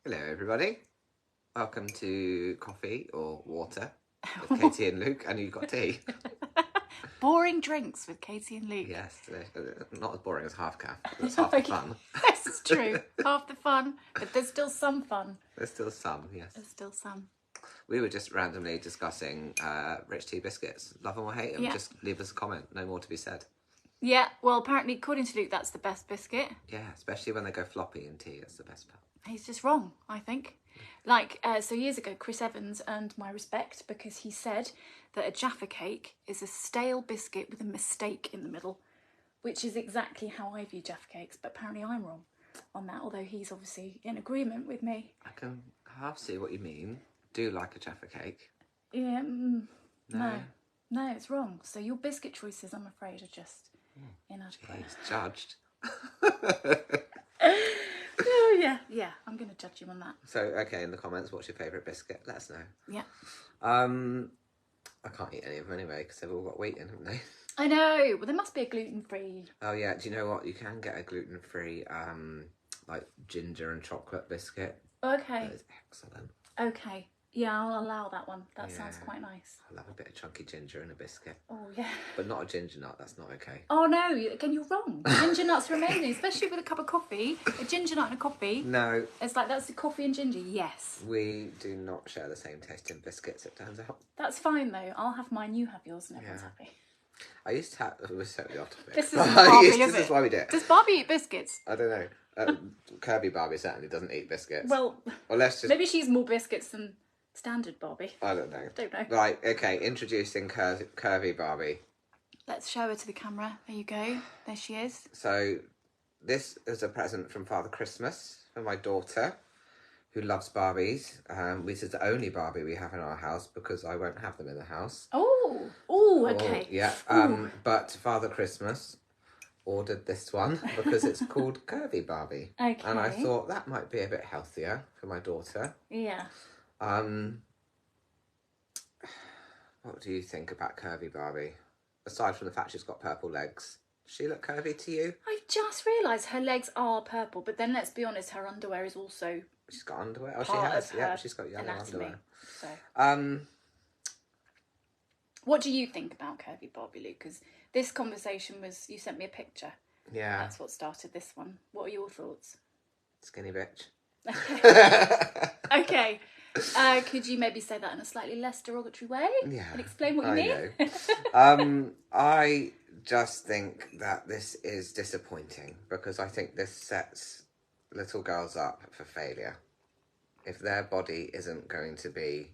Hello everybody, welcome to Coffee or Water with Katie and Luke, and you've got tea. Boring drinks with Katie and Luke. Yes, not as boring as half calf, that's half the fun. Yes, it's true, half the fun, but there's still some fun. There's still some, yes. There's still some. We were just randomly discussing rich tea biscuits. Love them or hate them, just leave us a comment, no more to be said. Yeah, well apparently according to Luke that's the best biscuit. Yeah, especially when they go floppy in tea, that's the best part. He's just wrong, I think. So years ago, Chris Evans earned my respect because he said that a Jaffa cake is a stale biscuit with a mistake in the middle, which is exactly how I view Jaffa cakes, but apparently I'm wrong on that, although he's obviously in agreement with me. I can half see what you mean. Do like a Jaffa cake? Yeah, no, it's wrong. So your biscuit choices, I'm afraid, are just inadequate. He's judged. Oh, yeah, I'm going to judge you on that. So, okay, in the comments, what's your favourite biscuit? Let us know. Yeah. I can't eat any of them anyway because they've all got wheat in, haven't they? I know. Well, there must be a gluten-free. Oh, yeah. Do you know what? You can get a gluten-free, like ginger and chocolate biscuit. Okay. That is excellent. Okay. Yeah, I'll allow that one. That sounds quite nice. I love a bit of chunky ginger in a biscuit. Oh, yeah. But not a ginger nut. That's not okay. Oh, no. Again, you're wrong. Ginger nuts are amazing, especially with a cup of coffee. A ginger nut and a coffee. No. It's like, that's the coffee and ginger. Yes. We do not share the same taste in biscuits, it turns out. That's fine, though. I'll have mine, you have yours, and everyone's happy. I used to have... We're totally off topic. This isn't Barbie, is it? This is why we do it. Does Barbie eat biscuits? I don't know. Curvy Barbie certainly doesn't eat biscuits. Well, let's just... maybe she's more biscuits than standard Barbie. I don't know. Don't know. Right, okay, introducing Curvy Barbie. Let's show her to the camera. There you go. There she is. So, this is a present from Father Christmas for my daughter, who loves Barbies. This is the only Barbie we have in our house because I won't have them in the house. Oh, okay. Yeah, but Father Christmas ordered this one because it's called Curvy Barbie. Okay. And I thought that might be a bit healthier for my daughter. Yeah. What do you think about Curvy Barbie? Aside from the fact she's got purple legs, does she look curvy to you? I've just realised her legs are purple, but then let's be honest, her underwear is also. She's got underwear. Oh, she has. Yeah, she's got yellow anatomy, underwear. So. What do you think about Curvy Barbie, Luke? Because this conversation was, you sent me a picture. Yeah. That's what started this one. What are your thoughts? Skinny bitch. Okay. Could you maybe say that in a slightly less derogatory way? Yeah. And explain what you mean? Know. I just think that this is disappointing because I think this sets little girls up for failure. If their body isn't going to be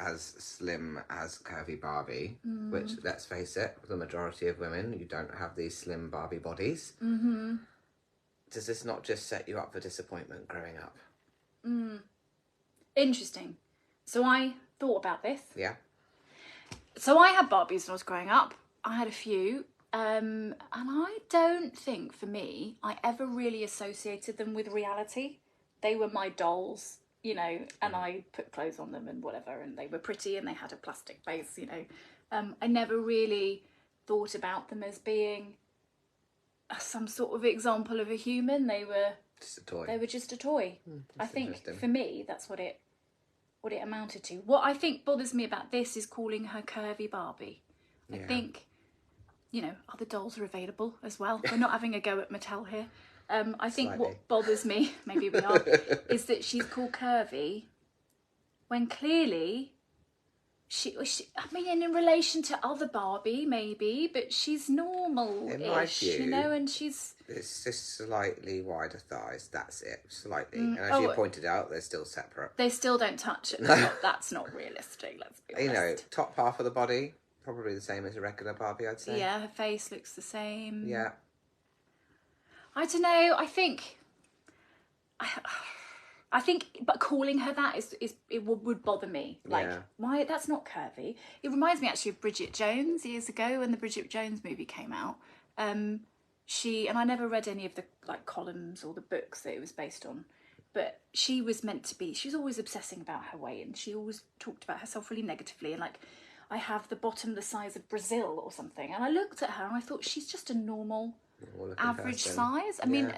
as slim as Curvy Barbie, which, let's face it, the majority of women, you don't have these slim Barbie bodies. Mm-hmm. Does this not just set you up for disappointment growing up? Interesting. So I thought about this. Yeah. So I had Barbies when I was growing up. I had a few. And I don't think, for me, I ever really associated them with reality. They were my dolls, you know, and I put clothes on them and whatever, and they were pretty and they had a plastic base, you know. I never really thought about them as being some sort of example of a human. They were just a toy. They were just a toy. I think for me that's what it amounted to. What I think bothers me about this is calling her Curvy Barbie. I think, you know, other dolls are available as well. We're not having a go at Mattel here. I think Slightly. what bothers me, maybe we are, is that she's called Curvy when clearly she I mean, in relation to other Barbie, maybe, but she's normal-ish, you know, and she's... It's just slightly wider thighs, that's it, slightly. And as you pointed out, they're still separate. They still don't touch it. That's not realistic, let's be honest. You know, top half of the body, probably the same as a regular Barbie, I'd say. Yeah, her face looks the same. Yeah. I don't know, I think, but calling her that would bother me. Like, why? That's not curvy. It reminds me actually of Bridget Jones years ago when the Bridget Jones movie came out. And I never read any of the like columns or the books that it was based on, but she was meant to be. She was always obsessing about her weight, and she always talked about herself really negatively. And like, I have the bottom the size of Brazil or something. And I looked at her and I thought she's just a normal, average size. I mean,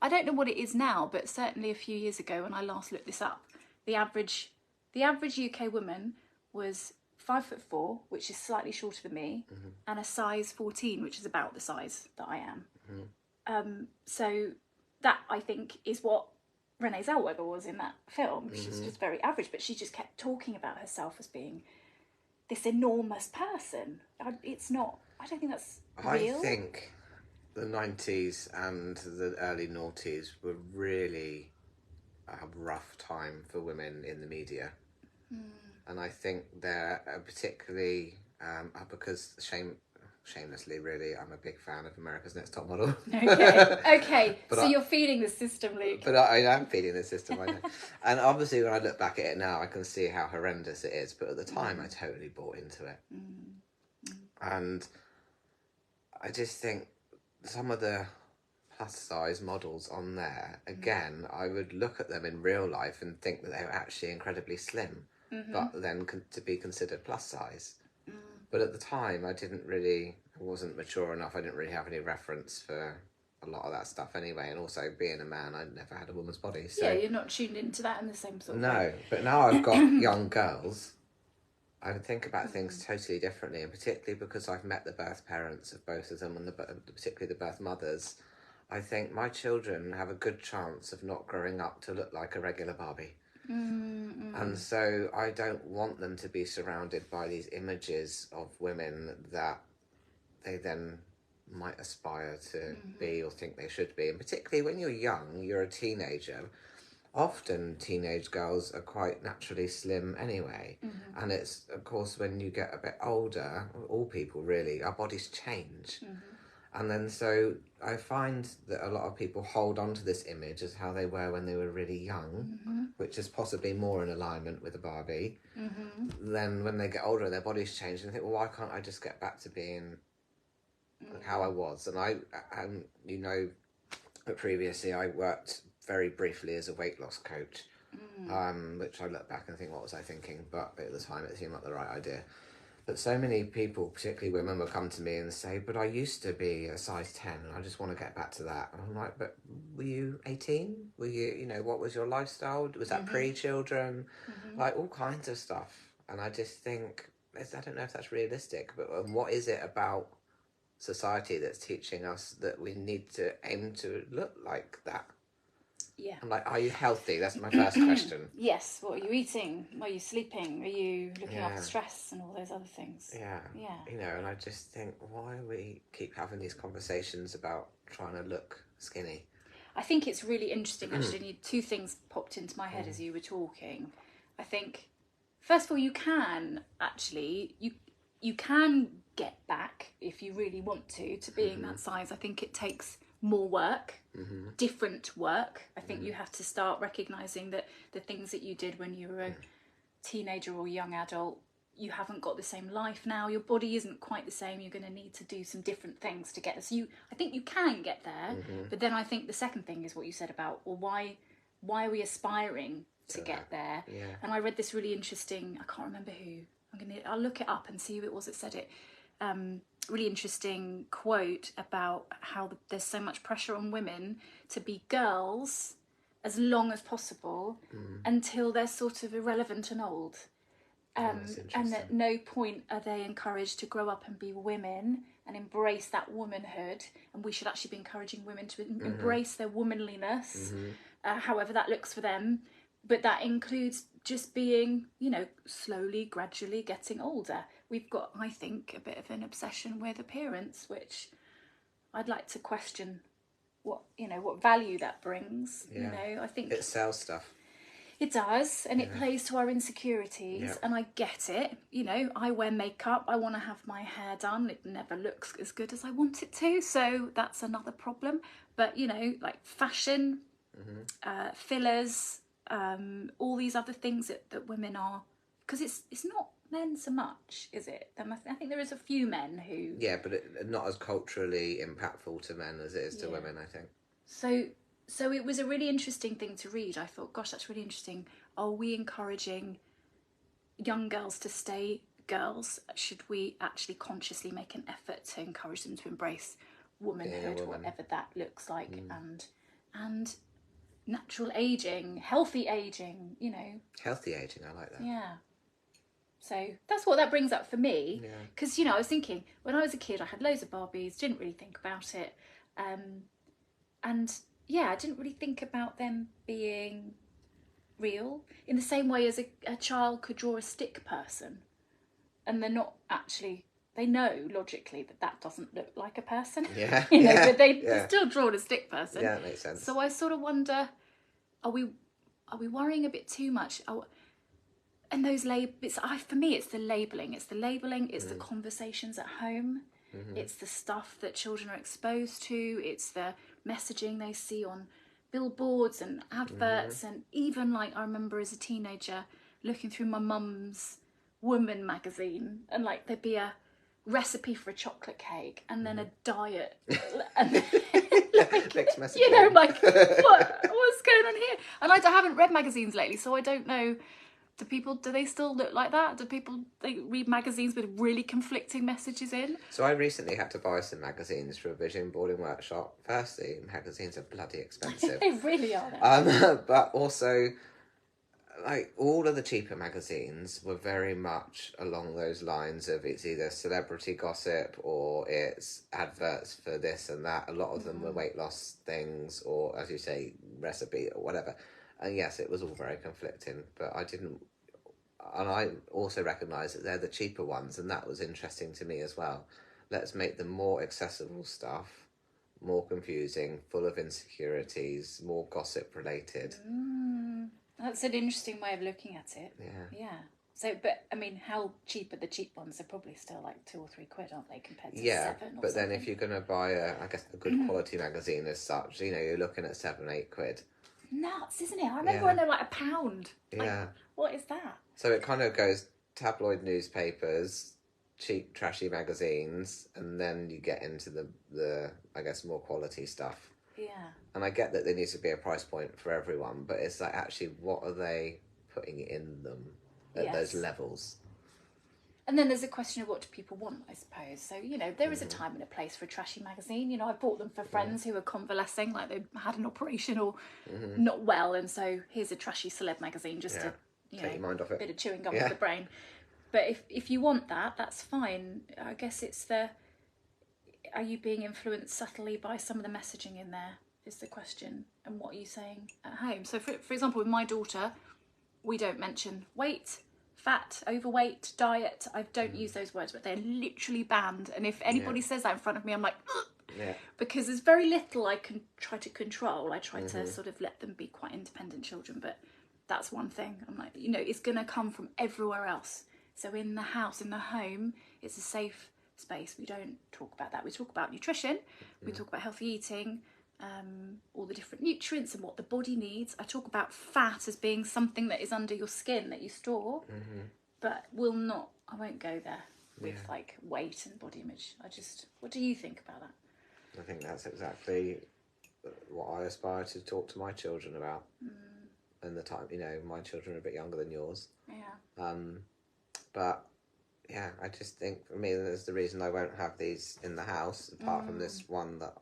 I don't know what it is now, but certainly a few years ago when I last looked this up, the average UK woman was 5'4", which is slightly shorter than me, and a size 14, which is about the size that I am. So that, I think, is what Renee Zellweger was in that film. She's just very average, but she just kept talking about herself as being this enormous person. It's not, I don't think that's real. I think the 90s and the early noughties were really a rough time for women in the media. And I think they're particularly, because shamelessly, really, I'm a big fan of America's Next Top Model. Okay. So you're feeding the system, Luke. But I am feeding the system, I know. And obviously when I look back at it now, I can see how horrendous it is. But at the time, I totally bought into it. And I just think some of the plus-size models on there, again, I would look at them in real life and think that they were actually incredibly slim. But then to be considered plus size. But at the time, I wasn't mature enough. I didn't really have any reference for a lot of that stuff anyway. And also, being a man, I never had a woman's body. So yeah, you're not tuned into that in the same sort of way. No, but now I've got young girls, I would think about things totally differently. And particularly because I've met the birth parents of both of them, and particularly the birth mothers, I think my children have a good chance of not growing up to look like a regular Barbie. And so I don't want them to be surrounded by these images of women that they then might aspire to be or think they should be. And particularly when you're young, you're a teenager, often teenage girls are quite naturally slim anyway. And it's, of course, when you get a bit older, all people really, our bodies change. And then so I find that a lot of people hold on to this image as how they were when they were really young, which is possibly more in alignment with a Barbie. Then when they get older and their bodies change, and they think, well, why can't I just get back to being how I was? And previously I worked very briefly as a weight loss coach, which I look back and think, what was I thinking? But at the time it seemed like the right idea. But so many people, particularly women, will come to me and say, but I used to be a size 10 and I just want to get back to that. And I'm like, but were you 18? Were you, what was your lifestyle? Was that pre-children? Like all kinds of stuff. And I just think, I don't know if that's realistic, but what is it about society that's teaching us that we need to aim to look like that? Yeah. I'm like, are you healthy? That's my first question. Yes. What are you eating? Are you sleeping? Are you looking after stress and all those other things? Yeah. And I just think, why we keep having these conversations about trying to look skinny? I think it's really interesting, actually. Two things popped into my head as you were talking. I think, first of all, you can actually, you can get back, if you really want to being that size. I think it takes more work, different work. I think you have to start recognising that the things that you did when you were a teenager or young adult, you haven't got the same life now. Your body isn't quite the same. You're going to need to do some different things to get there. So I think you can get there. But then I think the second thing is what you said about, well, why are we aspiring to get there? And I read this really interesting, I can't remember who, I'll look it up and see who it was that said it. Really interesting quote about how there's so much pressure on women to be girls as long as possible until they're sort of irrelevant and old. And at no point are they encouraged to grow up and be women and embrace that womanhood. And we should actually be encouraging women to embrace their womanliness, however that looks for them. But that includes just being, slowly, gradually getting older. We've got, I think, a bit of an obsession with appearance, which I'd like to question what value that brings. I think it sells stuff. It does, and it plays to our insecurities, and I get it. I wear makeup, I want to have my hair done, it never looks as good as I want it to, so that's another problem. But, like fashion, fillers, all these other things that women are, because it's not men so much, is it? I think there is a few men who... Yeah, but not as culturally impactful to men as it is to women, I think. So it was a really interesting thing to read. I thought, gosh, that's really interesting. Are we encouraging young girls to stay girls? Should we actually consciously make an effort to encourage them to embrace womanhood, whatever that looks like, and and natural aging, healthy aging, you know. Healthy aging, I like that. Yeah. So that's what that brings up for me. Because, you know, I was thinking, when I was a kid, I had loads of Barbies, didn't really think about it. And, yeah, I didn't really think about them being real in the same way as a child could draw a stick person. And they're not actually... They know logically that doesn't look like a person. Yeah. You know, but they're still drawn a stick person. Yeah, that makes sense. So I sort of wonder, are we worrying a bit too much? And those labels, for me, it's the labelling. It's the labelling, it's the conversations at home. It's the stuff that children are exposed to. It's the messaging they see on billboards and adverts. And even, like, I remember as a teenager looking through my mum's woman magazine, and, like, there'd be a recipe for a chocolate cake and then a diet. And then, like, Mixed messaging. you know, like, what's going on here? And I haven't read magazines lately, so I don't know. Do they still look like that? Do people read magazines with really conflicting messages in? So I recently had to buy some magazines for a vision boarding workshop. Firstly, magazines are bloody expensive. They really are. But also, like, all of the cheaper magazines were very much along those lines of it's either celebrity gossip or it's adverts for this and that. A lot of them were weight loss things or, as you say, recipe or whatever. And yes, it was all very conflicting, but I also recognise that they're the cheaper ones, and that was interesting to me as well. Let's make them more accessible stuff, more confusing, full of insecurities, more gossip related. That's an interesting way of looking at it. Yeah. So, but I mean, how cheap are the cheap ones? They're probably still like £2 or £3, aren't they, compared to 7 or but something? then if you're going to buy a good quality magazine as such, you know, you're looking at £7-8. Nuts, isn't it? I remember when they were like £1. Yeah. Like, what is that? So it kind of goes tabloid newspapers, cheap, trashy magazines, and then you get into the I guess, more quality stuff. Yeah. And I get that there needs to be a price point for everyone, but it's like, actually, what are they putting in them at those levels? And then there's a question of what do people want, I suppose. So, you know, there is a time and a place for a trashy magazine. You know, I bought them for friends who were convalescing, like they had an operation or not well, and so here's a trashy celeb magazine just to, you take know, your mind off it. A bit of chewing gum for the brain. But if you want that, that's fine. I guess it's are you being influenced subtly by some of the messaging in there is the question, and what are you saying at home? So, for example, with my daughter, we don't mention weight, fat, overweight, diet. I don't use those words, but they're literally banned. And if anybody says that in front of me, I'm like, because there's very little I can try to control. I try to sort of let them be quite independent children, but that's one thing. I'm like, you know, it's going to come from everywhere else. So in the house, in the home, it's a safe space. We don't talk about that. We talk about nutrition. We talk about healthy eating, all the different nutrients and what the body needs. I talk about fat as being something that is under your skin that you store, but I won't go there with like weight and body image. What do you think about that? I think that's exactly what I aspire to talk to my children about. And the time, you know, my children are a bit younger than yours. Yeah. But yeah, I just think for me, there's the reason I won't have these in the house, apart from this one that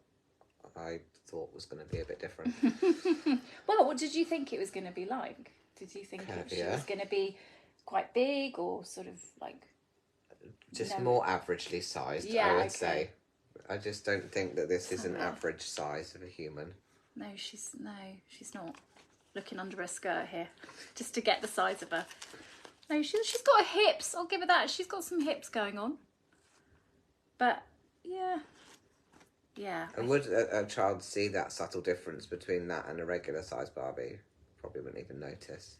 I thought was going to be a bit different. Well, what did you think it was going to be like? Did you think it was going to be quite big or sort of like... Just more averagely sized, I would say. I just don't think that this is an average size of a human. No, she's not looking under her skirt here just to get the size of her. No, she's got her hips. I'll give her that. She's got some hips going on. But yeah. And would a child see that subtle difference between that and a regular size Barbie? Probably wouldn't even notice.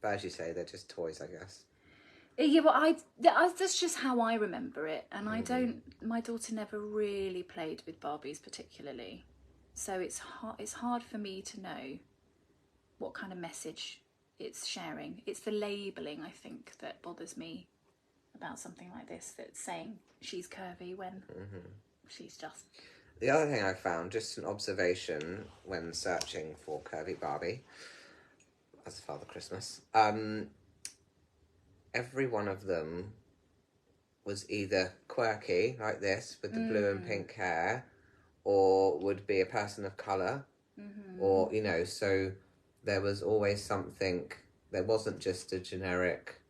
But as you say, they're just toys, I guess. Yeah, but that's just how I remember it. And my daughter never really played with Barbies particularly. So it's hard for me to know what kind of message it's sharing. It's the labelling, I think, that bothers me about something like this, that's saying she's curvy when she's just... The other thing I found, just an observation when searching for curvy Barbie, as Father Christmas, every one of them was either quirky, like this, with the blue and pink hair, or would be a person of colour, or, you know, so there was always something. There wasn't just a generic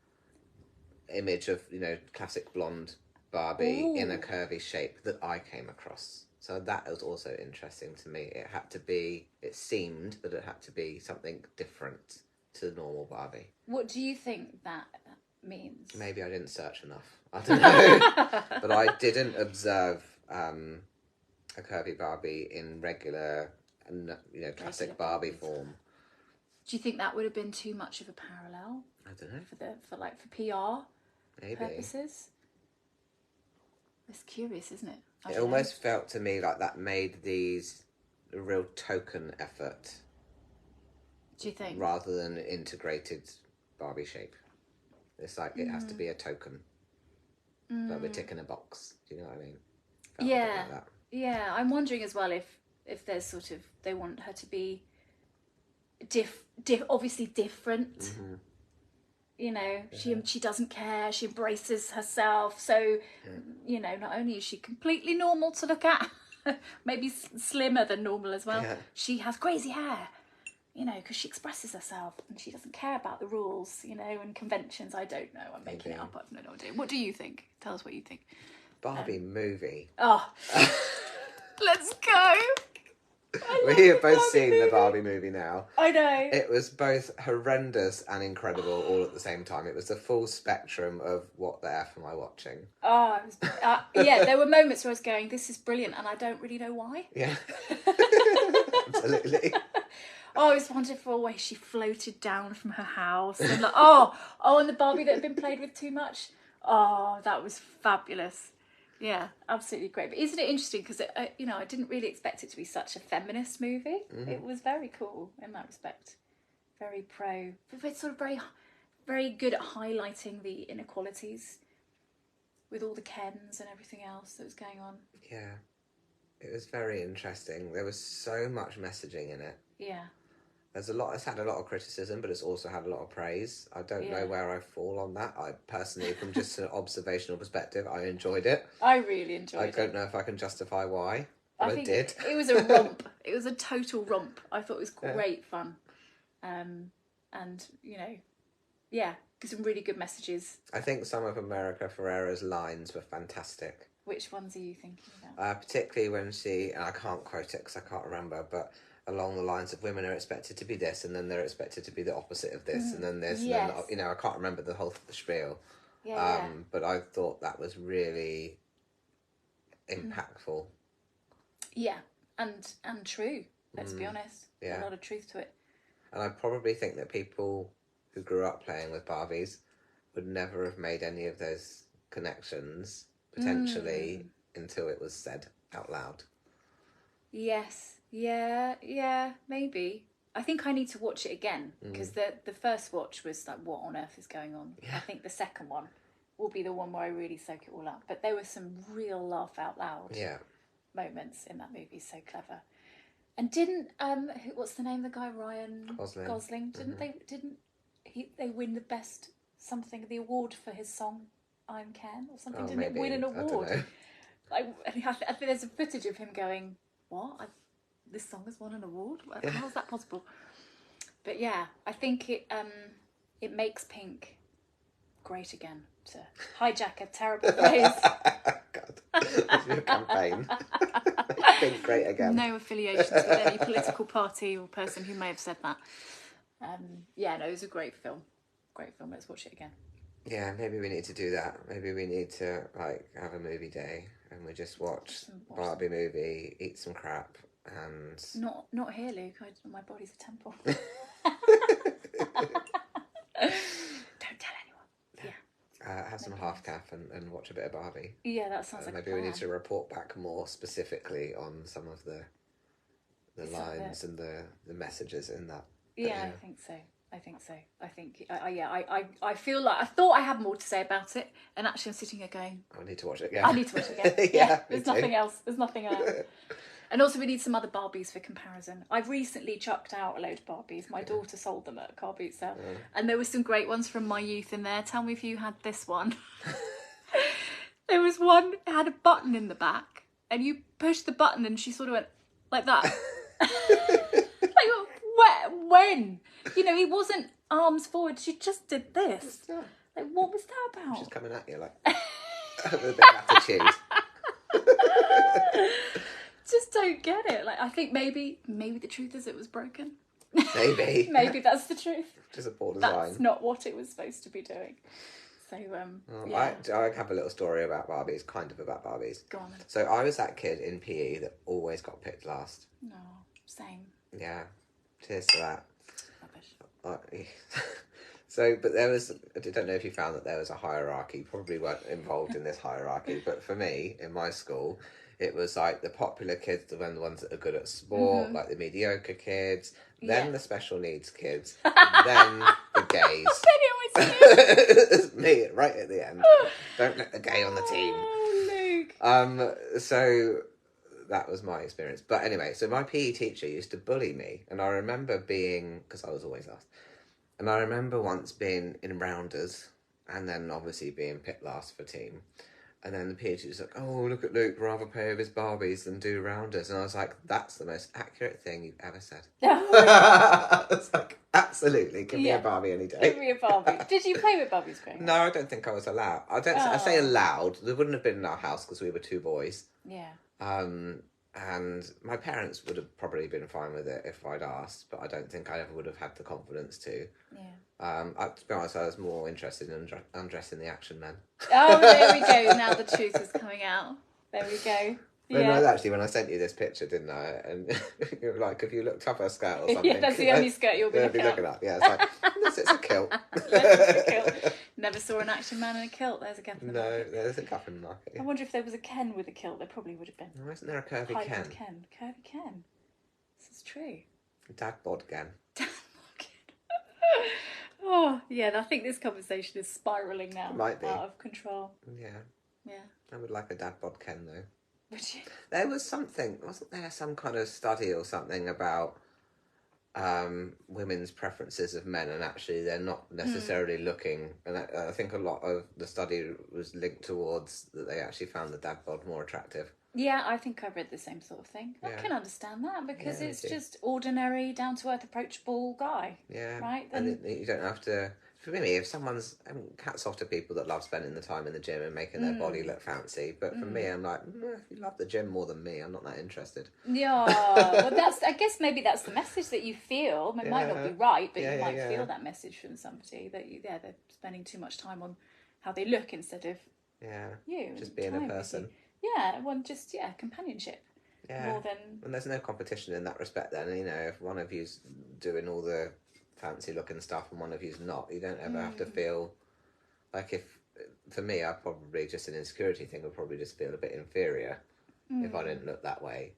image of, you know, classic blonde Barbie in a curvy shape that I came across. So that was also interesting to me. It seemed that it had to be something different to the normal Barbie. What do you think that means? Maybe I didn't search enough. I don't know. But I didn't observe a curvy Barbie in regular, you know, classic Barbie form. Do you think that would have been too much of a parallel? I don't know. For PR Maybe. purposes? It's curious, isn't it? It almost felt to me like that made these a real token effort. Do you think? Rather than an integrated Barbie shape. It's like it has to be a token. Like we're ticking a box. Do you know what I mean? Felt Yeah. like that. Yeah, I'm wondering as well if there's sort of, they want her to be obviously different. You know, she doesn't care. She embraces herself. So, you know, not only is she completely normal to look at, maybe slimmer than normal as well. She has crazy hair, you know, because she expresses herself and she doesn't care about the rules, you know, and conventions. I don't know. I'm making it up. I've no idea. What do you think? Tell us what you think. Barbie movie. Oh, let's go. We have both seen the Barbie movie now. I know. It was both horrendous and incredible all at the same time. It was the full spectrum of what the F am I watching? Oh, it was, yeah, there were moments where I was going, this is brilliant, and I don't really know why. Yeah. Absolutely. Oh, it was wonderful the way she floated down from her house. And like, and the Barbie that had been played with too much. Oh, that was fabulous. Yeah, absolutely great. But isn't it interesting? Because, you know, I didn't really expect it to be such a feminist movie. It was very cool in that respect. Very pro. But sort of very, very good at highlighting the inequalities with all the Kens and everything else that was going on. Yeah. It was very interesting. There was so much messaging in it. Yeah. It's had a lot of criticism, but it's also had a lot of praise. I don't know where I fall on that. I personally, from just an observational perspective, I enjoyed it. I really enjoyed it. I don't know if I can justify why, but I did. It was a romp. It was a total romp. I thought it was great fun. And, you know, yeah, some really good messages. I think some of America Ferrera's lines were fantastic. Which ones are you thinking about? Particularly when she, and I can't quote it because I can't remember, but along the lines of women are expected to be this, and then they're expected to be the opposite of this, and then this, and then, you know, I can't remember the whole spiel. But I thought that was really impactful. Yeah, and true, let's be honest. A lot of truth to it. And I probably think that people who grew up playing with Barbies would never have made any of those connections, potentially, until it was said out loud. Yes. Yeah, maybe. I think I need to watch it again, because the first watch was like, what on earth is going on? I think the second one will be the one where I really soak it all up. But there were some real laugh out loud moments in that movie. So clever. And didn't what's the name of the guy? Ryan Gosling. Didn't they win the best something, the award for his song I'm Ken or something? Didn't it win an award? I think there's a footage of him going, what? This song has won an award? How's that possible? But yeah, I think it makes Pink great again, to hijack a terrible phrase. God, that's your campaign. Pink great again. No affiliations with any political party or person who may have said that. It was a great film. Great film. Let's watch it again. Yeah, maybe we need to do that. Maybe we need to have a movie day and we just watch Barbie movie, eat some crap. And not here, Luke. My body's a temple. Don't tell anyone. Yeah. Have some half calf and watch a bit of Barbie. Yeah, that sounds like maybe we need to report back more specifically on some of the lines and the messages in that. Yeah, I think so. I feel like I thought I had more to say about it, and actually I'm sitting here going, I need to watch it again. I need to watch it again. Yeah, there's nothing else. There's nothing else. And also we need some other Barbies for comparison. I've recently chucked out a load of Barbies. My daughter sold them at a car boot sale. And there were some great ones from my youth in there. Tell me if you had this one. There was one, it had a button in the back. And you push the button and she sort of went like that. Like, when? You know, he wasn't arms forward. She just did this. Like, what was that about? She's coming at you like with a bit of attitude. Just don't get it. Like, I think maybe the truth is it was broken. Maybe. Maybe that's the truth. Just a poor design. That's not what it was supposed to be doing. So, I have a little story about Barbies, kind of about Barbies. Go on then. So I was that kid in PE that always got picked last. No, same. Yeah, cheers to that. Rubbish. So, but there was, I don't know if you found that there was a hierarchy, probably weren't involved in this hierarchy, but for me, in my school, it was like the popular kids, the ones that are good at sport, like the mediocre kids, then the special needs kids, then the gays. It's me, right at the end. Don't let the gay on the team. Oh, Luke. So that was my experience. But anyway, so my PE teacher used to bully me, and I remember being, because I was always last, and I remember once being in rounders, and then obviously being picked last for team. And then the PE teacher was like, oh, look at Luke, rather play with his Barbies than do rounders. And I was like, that's the most accurate thing you've ever said. I was like, absolutely, give me a Barbie any day. Give me a Barbie. Did you play with Barbies growing up? No, I don't think I was allowed. I say allowed. There wouldn't have been in our house because we were two boys. Yeah. And my parents would have probably been fine with it if I'd asked, but I don't think I ever would have had the confidence to. Yeah. To be honest, I was more interested in undressing the action men. Oh, there we go. Now the truth is coming out. There we go. But no, actually, when I sent you this picture, didn't I? And you were like, if you looked up her skirt or something. Yeah, that's the only skirt you'll be looking up. Yeah, it's like, this is a kilt. It's a kilt. Never saw an action man in a kilt. There's a gap in the market. No, there's a gap in the market. I wonder if there was a Ken with a kilt. There probably would have been. No, isn't there a curvy Highland Ken? Curvy Ken. This is true. Dad bod Ken. Oh, yeah, I think this conversation is spiralling now. It might be. Out of control. Yeah. Yeah. I would like a dad bod Ken, though. Would you? There was something, wasn't there some kind of study or something about women's preferences of men, and actually they're not necessarily looking, and I think a lot of the study was linked towards that they actually found the dad bod more attractive. Yeah, I think I read the same sort of thing. I can understand that because it's just ordinary, down-to-earth, approachable guy. Yeah. Right? And you don't have to... For me, if someone's... hats off to people that love spending the time in the gym and making their body look fancy. But for me, I'm like, if you love the gym more than me, I'm not that interested. Yeah. Well, I guess maybe that's the message that you feel. It might not be right, but you might feel that message from somebody that they're spending too much time on how they look instead of you. Just being a person. Yeah, companionship. Yeah. More than... And there's no competition in that respect then, if one of you's doing all the fancy looking stuff and one of you's not, you don't ever have to feel like for me, I'd probably just an insecurity thing, I'd probably just feel a bit inferior if I didn't look that way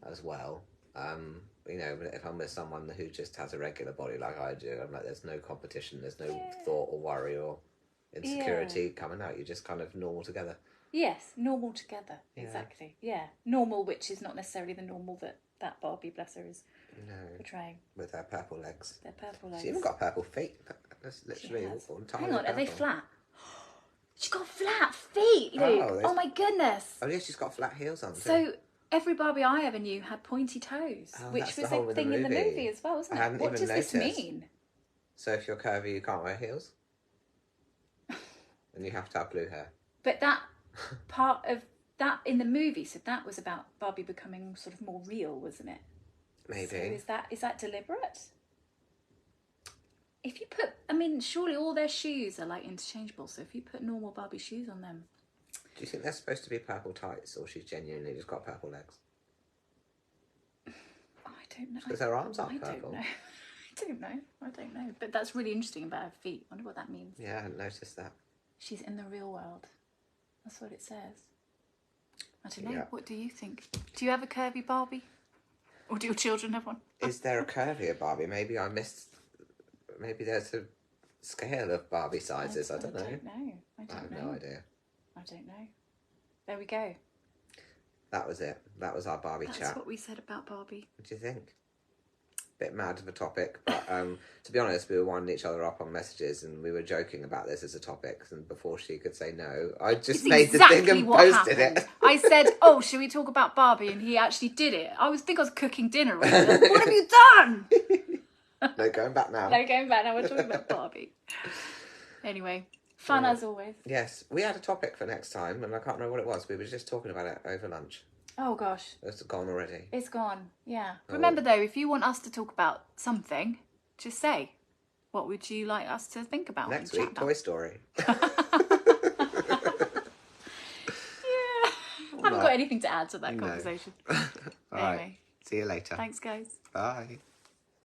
as well. But if I'm with someone who just has a regular body like I do, I'm like, there's no competition, there's no thought or worry or insecurity coming out, you're just kind of normal together. Yes, normal together. Exactly. Yeah. Normal, which is not necessarily the normal that Barbie, bless her, is portraying. With her purple legs. Their purple legs. She's even got purple feet. That's literally all the time. Hang on, are they flat? She's got flat feet, Luke. Oh my goodness. Oh yeah, she's got flat heels on too. So every Barbie I ever knew had pointy toes, which was a thing in the movie as well, wasn't it? What does this mean? So if you're curvy, you can't wear heels? And you have to have blue hair. But that part of that in the movie, so that was about Barbie becoming sort of more real, wasn't it? Maybe. So is that deliberate? If you put, surely all their shoes are like interchangeable, so if you put normal Barbie shoes on them. Do you think they're supposed to be purple tights, or she's genuinely just got purple legs? I don't know. Because her arms aren't purple. I don't know. But that's really interesting about her feet. I wonder what that means. Yeah, I hadn't noticed that. She's in the real world. That's what it says. I don't know. Yeah. What do you think? Do you have a curvy Barbie? Or do your children have one? Is there a curvier Barbie? Maybe I missed... Maybe there's a scale of Barbie sizes. I don't know. I don't know. I have no idea. I don't know. There we go. That was it. That was our Barbie chat. That's what we said about Barbie. What do you think? bit mad of a topic, but to be honest, we were winding each other up on messages and we were joking about this as a topic, and before she could say no, I just made the thing and posted it. I said, oh, should we talk about Barbie? And he actually did it. I was cooking dinner. What have you done? No going back now. No going back now. We're talking about Barbie. Anyway, fun as always. Yes, we had a topic for next time, and I can't remember what it was. We were just talking about it over lunch. Oh gosh. It's gone already. It's gone, yeah. Remember though, if you want us to talk about something, just say, what would you like us to think about? Next week, Toy Story. Yeah. I haven't got anything to add to that conversation. All anyway. right. See you later. Thanks, guys. Bye.